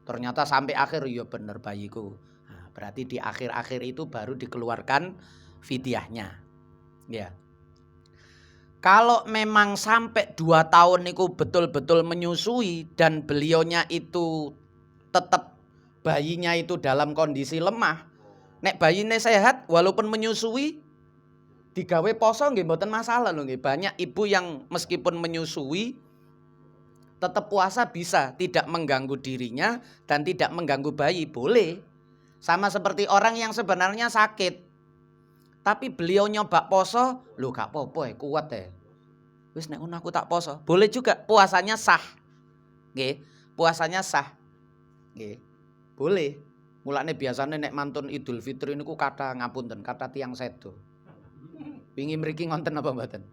Ternyata sampai akhir ya bener bayiku. Nah, berarti di akhir-akhir itu baru dikeluarkan fidyahnya. Ya. Kalau memang sampai 2 tahun niku betul-betul menyusui dan beliaunya itu tetap bayinya itu dalam kondisi lemah. Nek bayine sehat walaupun menyusui digawe poso nggih mboten masalah lho nggih. Banyak ibu yang meskipun menyusui tetap puasa bisa, tidak mengganggu dirinya dan tidak mengganggu bayi, boleh. Sama seperti orang yang sebenarnya sakit. Tapi beliau nyoba poso, lho gak apa-apa kuat Wis nek ngono aku tak poso. Boleh juga, puasanya sah. Nggih, puasanya sah. Nggih. Boleh. Mulane biasane nek mantun Idul Fitri niku kata ngapunten, kata tiyang sedo. Wingi mriki ngonten apa mboten?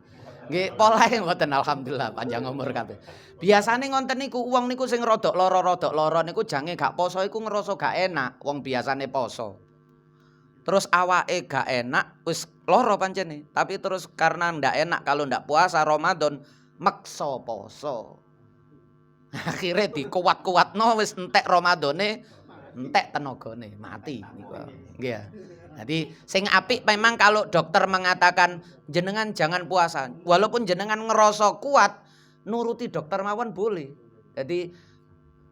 Nggih, polahe mboten alhamdulillah panjang umur kabeh. Biasane ngonten niku wong niku sing rodok lara niku jange gak poso iku ngerasa gak enak wong biasane poso. Terus awake gak enak wis lara pancene, tapi terus karena ndak enak kalau ndak puasa Ramadan meksa poso. Akhire dikuat-kuatno wis entek Ramadane, entek tenagane, mati niku. Nggih. Jadi sing apik memang kalau dokter mengatakan jenengan jangan puasa, walaupun jenengan ngerasa kuat, nuruti dokter mawon boleh. Jadi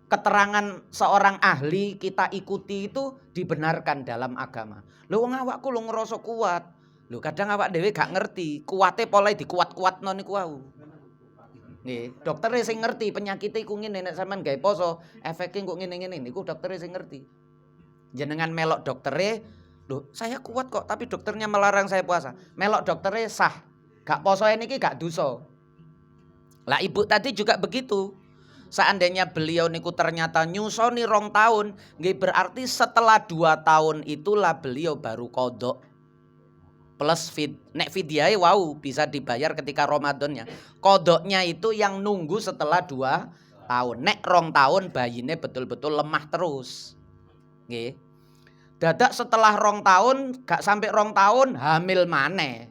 keterangan seorang ahli kita ikuti itu dibenarkan dalam agama. Lho wong awakku lho ngerasa kuat. Lho kadang awak dhewe gak ngerti, kuwate pole dikuat-kuatno niku wau. Nggih, doktere sing ngerti penyakite iku ngene nek sampean gawe poso, efeke kok ngene-ngene niku doktere sing ngerti. Jenengan melok doktere, lho saya kuat kok tapi dokternya melarang saya puasa. Melok doktere sah. Gak posoe niki gak dosa. Lah ibu tadi juga begitu. Seandainya beliau niku ternyata nyusoni 2 tahun, nggih berarti setelah 2 tahun itulah beliau baru qodok. plus nek fidyah wow bisa dibayar ketika Ramadannya. Kodoknya itu yang nunggu setelah 2 tahun. Nek 2 tahun bayine betul-betul lemah terus. Nggih. Dadak setelah 2 tahun gak sampai 2 tahun hamil maneh.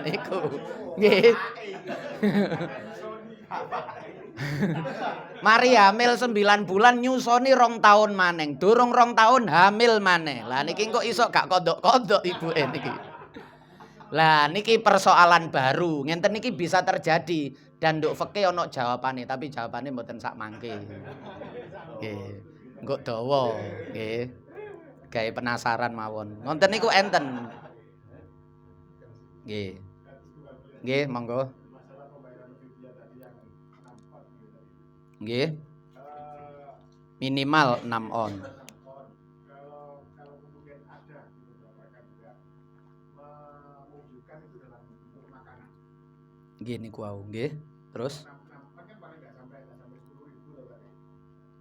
Niku. Nggih. Mari hamil 9 bulan nyusoni 2 tahun maneng. Durung 2 tahun hamil maneh. Lah niki kok iso gak kodok-kodok ibuke niki. Lah niki persoalan baru. Ngenten niki bisa terjadi dan nduk fikih ana jawabane, tapi jawabane mboten sak mangke. Nggih. Engko dawa, nggih. Gawe penasaran mawon. Ngonten niku enten. Nggih. Nggih, monggo. Nggih. Minimal 6 on. Kalau kemudian ada beberapa kan juga menunjukkan itu dalam bentuk makanan. Nggih niku wau, nggih. Terus? Kan paling nggak sampai 10.000 loh berarti.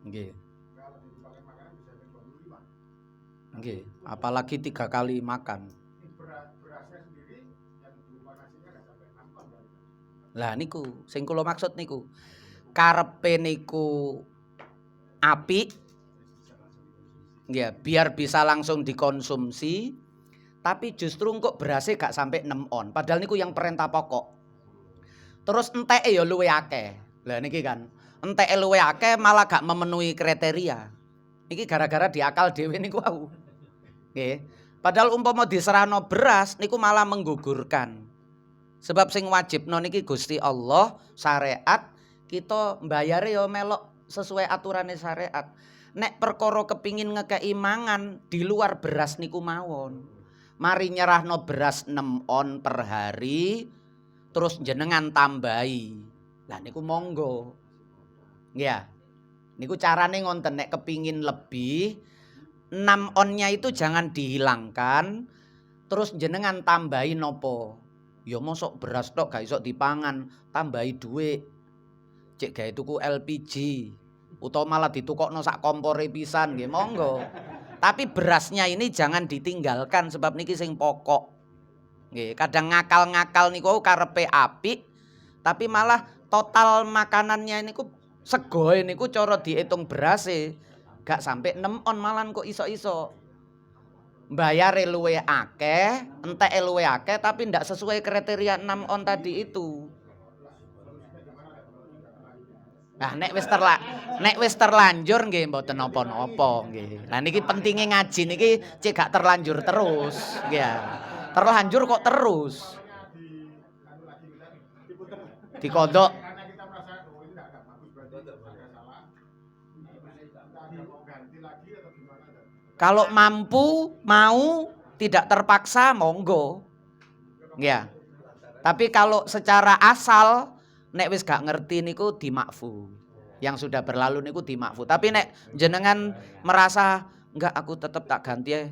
Nggih. Kalau dipakai makanan bisa sampai 25. Nggih, apalagi 3 kali makan. Berasnya sendiri yang berupa nasinya nggak sampai 6 ton berarti. Lah niku sing kula maksud niku. Karepe niku apik. Ya, biar bisa langsung dikonsumsi. Tapi justru kok berasnya gak sampai 6 on. Padahal niku yang perintah pokok. Terus enteke ya luwe akeh. Lah niki kan, enteke luwe akeh malah gak memenuhi kriteria. Iki gara-gara diakal dhewe niku wau. Nggih. Padahal umpama diserahno beras niku malah menggugurkan. Sebab sing wajibno niki Gusti Allah, syariat, kita mbayare ya melok sesuai aturane syariat. Nek perkara kepingin ngekei mangan di luar beras niku mawon. Mari nyerahno beras 6 on per hari, terus jenengan tambahi. Lah niku monggo. Ya. Niku carane ngonten, nek kepingin lebih 6 onnya itu jangan dihilangkan, terus jenengan tambahi nopo. Ya mosok beras tok gak iso dipangan, tambahi dhuwit. Cek gawe tuku LPG utawa malah ditukokno sak kompore pisan nggih monggo. Tapi berasnya ini jangan ditinggalkan sebab niki sing pokok. Nggih, kadang ngakal-ngakal niku karepe apik tapi malah total makanannya niku segoe niku cara diitung berase gak sampai 6 on malan kok iso-iso. Bayare luwe akeh, enteke luwe akeh tapi ndak sesuai kriteria 6 on tadi itu. Nah, nek wis terlanjur nggih mboten napa-napa nggih. Lah niki pentinge ngaji niki cek gak terlanjur terus, nggih. Terlanjur kok terus. Dikodok. Karena kita merasa oh ini nggak bagus berarti ada salah. Kita mau ganti lagi atau gimana? Kalau mampu mau tidak terpaksa monggo. Ya. Tapi kalau secara asal nek wis gak ngerti niku dimakfu. Yang sudah berlalu niku dimakfu. Tapi nek jenengan merasa enggak aku tetap tak ganti ya.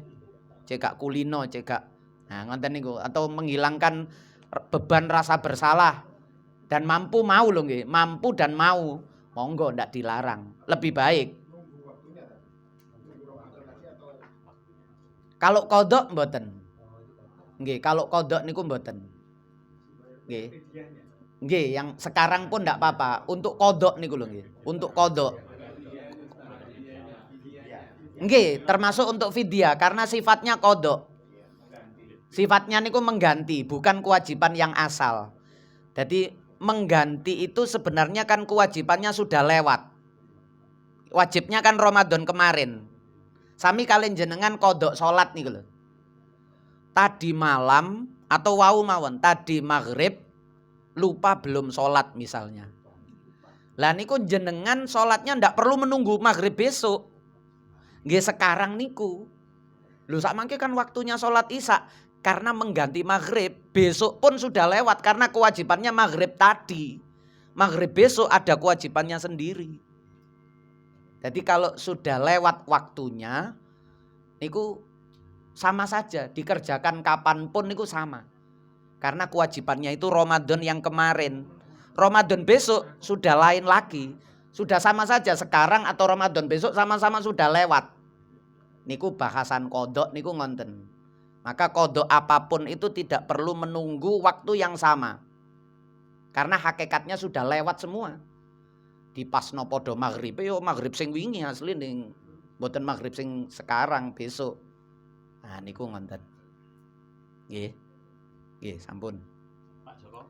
Cekak kulino, cekak. Nah, ngoten niku atau menghilangkan beban rasa bersalah dan mampu mau lho nggih. Mampu dan mau. Monggo ndak dilarang. Lebih baik. Kalau kodok mboten. Nggih, kalau kodok niku mboten. Nggih. Nggih, yang sekarang pun ndak apa-apa. Untuk kodok niku lho nggih. Untuk kodok. Nggih, termasuk untuk fidyah karena sifatnya kodok. Sifatnya niku mengganti, bukan kewajiban yang asal. Jadi mengganti itu sebenarnya kan kewajibannya sudah lewat. Wajibnya kan Ramadan kemarin. Sami kalian jenengan kodok sholat nih lho. Tadi malam atau wau mawon, tadi maghrib lupa belum sholat misalnya. Lah niku jenengan sholatnya ndak perlu menunggu maghrib besok. Nggih sekarang niku. Lho sak mangke kan waktunya sholat isya karena mengganti maghrib besok pun sudah lewat karena kewajibannya maghrib tadi. Maghrib besok ada kewajibannya sendiri. Jadi kalau sudah lewat waktunya niku sama saja dikerjakan kapanpun niku sama. Karena kewajibannya itu Ramadan yang kemarin. Ramadan besok sudah lain lagi. Sudah sama saja sekarang atau Ramadan besok sama-sama sudah lewat. Niku bahasan kodok niku ngonten. Maka qadha apapun itu tidak perlu menunggu waktu yang sama. Karena hakikatnya sudah lewat semua. Dipasno padha maghrib yo maghrib sing wingi asli ning mboten maghrib sing sekarang besok. Nah niku ngoten. Nggih. Nggih, sampun. Pak Joko.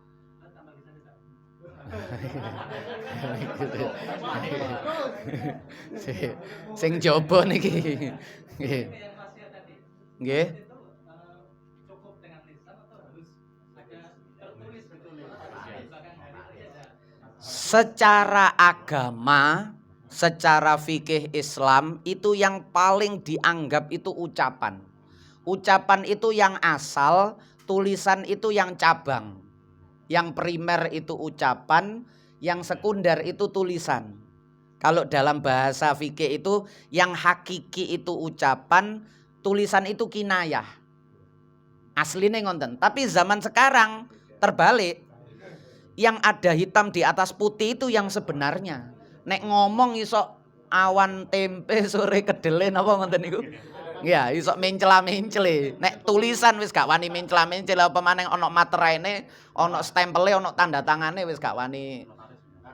Sing jaba niki. Nggih. Nggih. Cukup dengan lisan atau harus ada tertulis betul? Secara agama, secara fikih Islam itu yang paling dianggap itu ucapan. Ucapan itu yang asal, tulisan itu yang cabang. Yang primer itu ucapan, yang sekunder itu tulisan. Kalau dalam bahasa fikih itu yang hakiki itu ucapan, tulisan itu kinayah. Aslinya ngonten. Tapi zaman sekarang terbalik. Yang ada hitam di atas putih itu yang sebenarnya. Nek ngomong iso awan tempe sore kedele napa ngoten niku? Ya, iso mencela-mencele. Nek tulisan wis gak wani mencela-mencele apa maneh ana materaine, ana stempele, ana tanda tangane wis gak wani.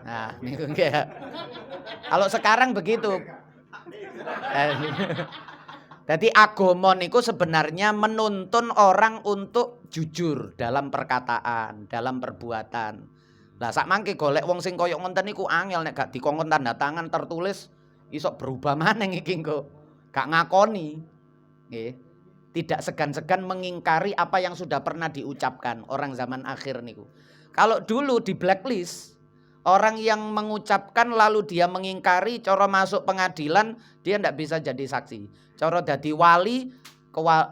Nah, niku nggih. Kalau sekarang begitu. Jadi agama niku sebenarnya menuntun orang untuk jujur dalam perkataan, dalam perbuatan. Lah sak mangke golek wong sing koyo ngoten niku angel nek gak dikongkon tanda tangan tertulis iso berubah maneh iki kok. Gak ngakoni. Nggih. Tidak segan-segan mengingkari apa yang sudah pernah diucapkan orang zaman akhir niku. Kalau dulu di blacklist, orang yang mengucapkan lalu dia mengingkari, cara masuk pengadilan dia ndak bisa jadi saksi. Cara dadi wali,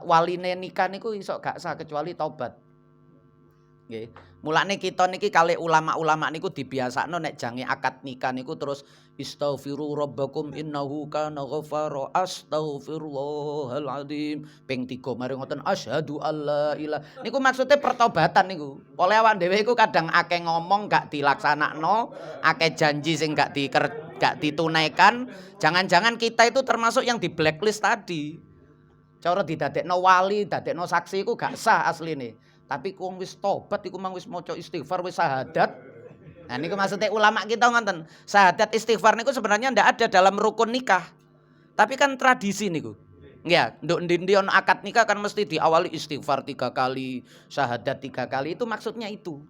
waline nikah niku iso gak sah kecuali taubat. Nggih. Mulane kita niki kalih ulama-ulama niku dibiasakno nek jange akad nikah niku terus istaghfiru rabbakum innahu kana ghafara astaghfirullahal azim. Ping 3 mari ngoten asyhadu alla ilaha. Niku maksudnya pertobatan niku. Oleh awak dhewe iku kadang akeh ngomong gak dilaksanakno, akeh janji sing gak ditunaikan. Jangan-jangan kita itu termasuk yang di blacklist tadi. Cara didadekno wali, dadekno saksi iku gak sah asline. Tapi wong wis tobat iku mang wis maca istighfar wis syahadat. Nah niku maksudnya ulama kita ngoten. Syahadat istighfar niku sebenarnya ndak ada dalam rukun nikah. Tapi kan tradisi niku. Ya, nduk ndi ono akad nikah kan mesti diawali istighfar 3 kali, syahadat 3 kali. Itu maksudnya itu.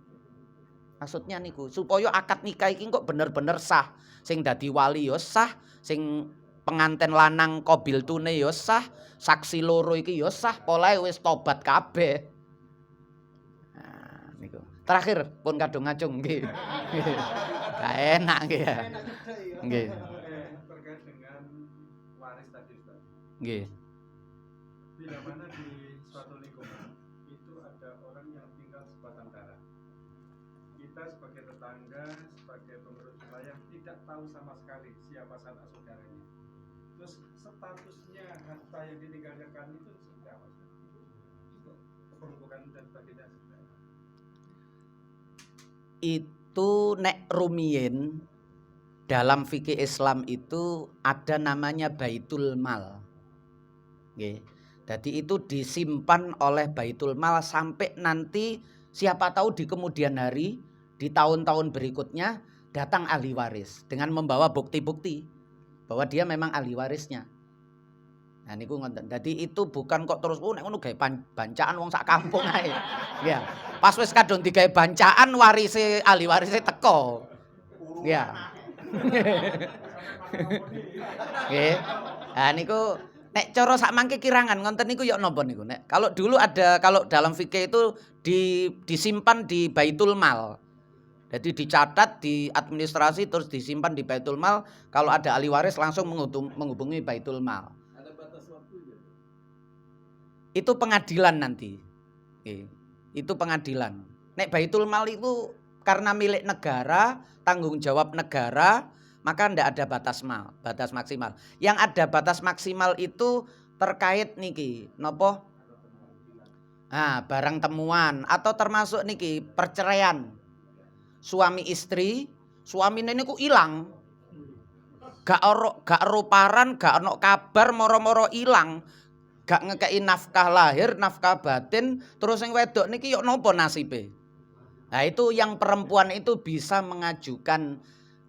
Maksudnya niku supaya akad nikah iki kok bener-bener sah. Sing dadi wali ya sah, sing penganten lanang qabil tune ya sah, saksi loro iki ya sah, polahe wis tobat kabeh. Terakhir pun kadung ngacung nggih. Gak enak nggih ya. Nggih. Terkait dengan waris tadi Ustaz. Nggih. Bila mana di suatu lingkungan itu ada orang yang tinggal sebatang kara. Kita sebagai tetangga, sebagai pengurus wilayah tidak tahu sama sekali siapa sanak saudaranya. Terus statusnya harta yang ditinggalkan itu seperti apa? Keperluan dan sebagainya. Itu nek rumiyin dalam fikih Islam itu ada namanya Baitul Mal. Nggih. Jadi itu disimpan oleh Baitul Mal sampai nanti siapa tahu di kemudian hari, di tahun-tahun berikutnya datang ahli waris dengan membawa bukti-bukti bahwa dia memang ahli warisnya. Nah niku ngoten. Dadi itu bukan kok terus nek ngono gawe bancaan wong sak kampung ae. Ya. Pas wis kadung digawe bancaan warise ahli warise teko. Ya. Nggih. Nah niku nek cara sak mangke kirangan ngonten niku ya napa niku nek kalau dulu ada kalau dalam fikih itu disimpan di Baitul Mal. Jadi dicatat di administrasi terus disimpan di Baitul Mal, kalau ada ahli waris langsung menghubungi Baitul Mal. Itu pengadilan nanti. Itu pengadilan. Nek Baitul Mal itu karena milik negara, tanggung jawab negara, maka ndak ada batas maksimal. Yang ada batas maksimal itu terkait niki, nopo? Nah, barang temuan atau termasuk niki perceraian. Suami istri, suamine niku ilang. Gak ero paran, gak ono kabar, moro-moro ilang. gak ngekei nafkah lahir, nafkah batin, terus yang wedok niki yuk nopo nasibe. Nah itu yang perempuan itu bisa mengajukan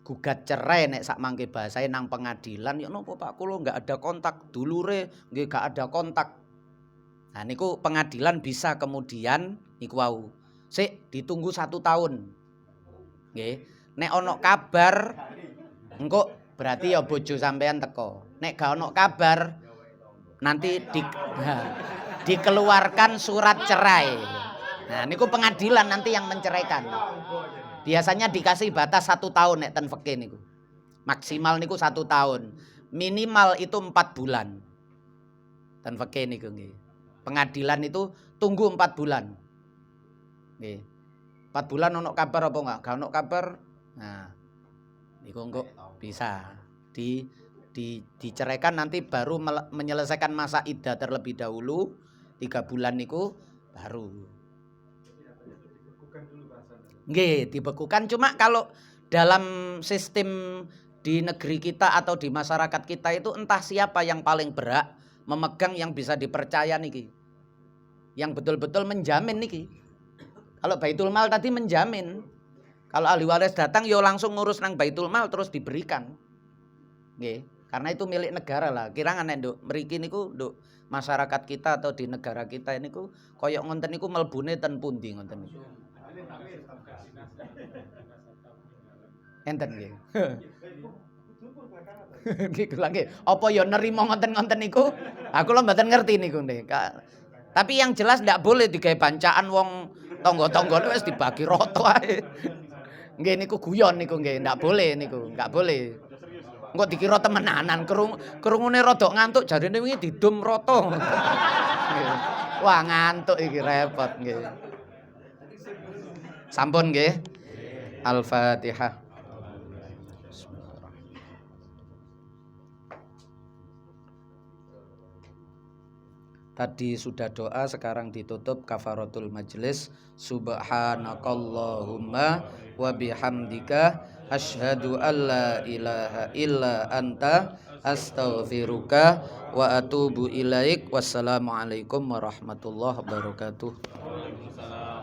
gugat cerai nek sak mangke bahasae nang pengadilan yuk nopo Pak kulo nggak ada kontak dulure nggih gak ada kontak. Nah niku pengadilan bisa kemudian niku wau. Sik ditunggu 1 tahun. Nggih. Nek ono kabar engko berarti ya bojo sampean teko. Nek gak ono kabar nanti dikeluarkan surat cerai. Nah niku pengadilan nanti yang menceraikan. Biasanya dikasih batas 1 tahun nek ten fikih niku. Maksimal niku 1 tahun. Minimal itu 4 bulan. Ten fikih niku nggih. Pengadilan itu tunggu 4 bulan. Nggih. 4 bulan ono kabar apa enggak? Gak ono kabar. Nah, niku engko bisa diceraikan nanti baru menyelesaikan masa iddah terlebih dahulu 3 bulan niku baru. Nggih, dibekukan cuma kalau dalam sistem di negeri kita atau di masyarakat kita itu entah siapa yang paling berhak memegang yang bisa dipercaya niki. Yang betul-betul menjamin niki. Kalau Baitul Mal tadi menjamin. Kalau ahli waris datang yo langsung ngurus nang Baitul Mal terus diberikan. Nggih, karena itu milik negara lah. Kirang nek nduk mriki niku nduk masyarakat kita atau di negara kita niku koyok ngonten niku mlebune ten pundi ngonten niku. Enten nggih. Nggih kula nggih. Apa ya nerima ngoten-ngoten niku? Aku lho mboten ngerti niku nggih. Tapi yang jelas ndak boleh digawe bancaan wong tangga-tanggane wis dibagi rata ae. Nggih niku guyon niku nggih, ndak boleh niku, enggak boleh. Engko dikira temenanan krungune rada ngantuk jarine wingi didum rata. Wah ngantuk iki repot nggih. Sampun nggih. Al-Fatihah. Tadi sudah doa, sekarang ditutup kafaratul majlis. Subhanakallahumma wa bihamdika asyhadu an la ilaha illa anta astaghfiruka wa atubu ilaik. Wassalamualaikum warahmatullahi wabarakatuh.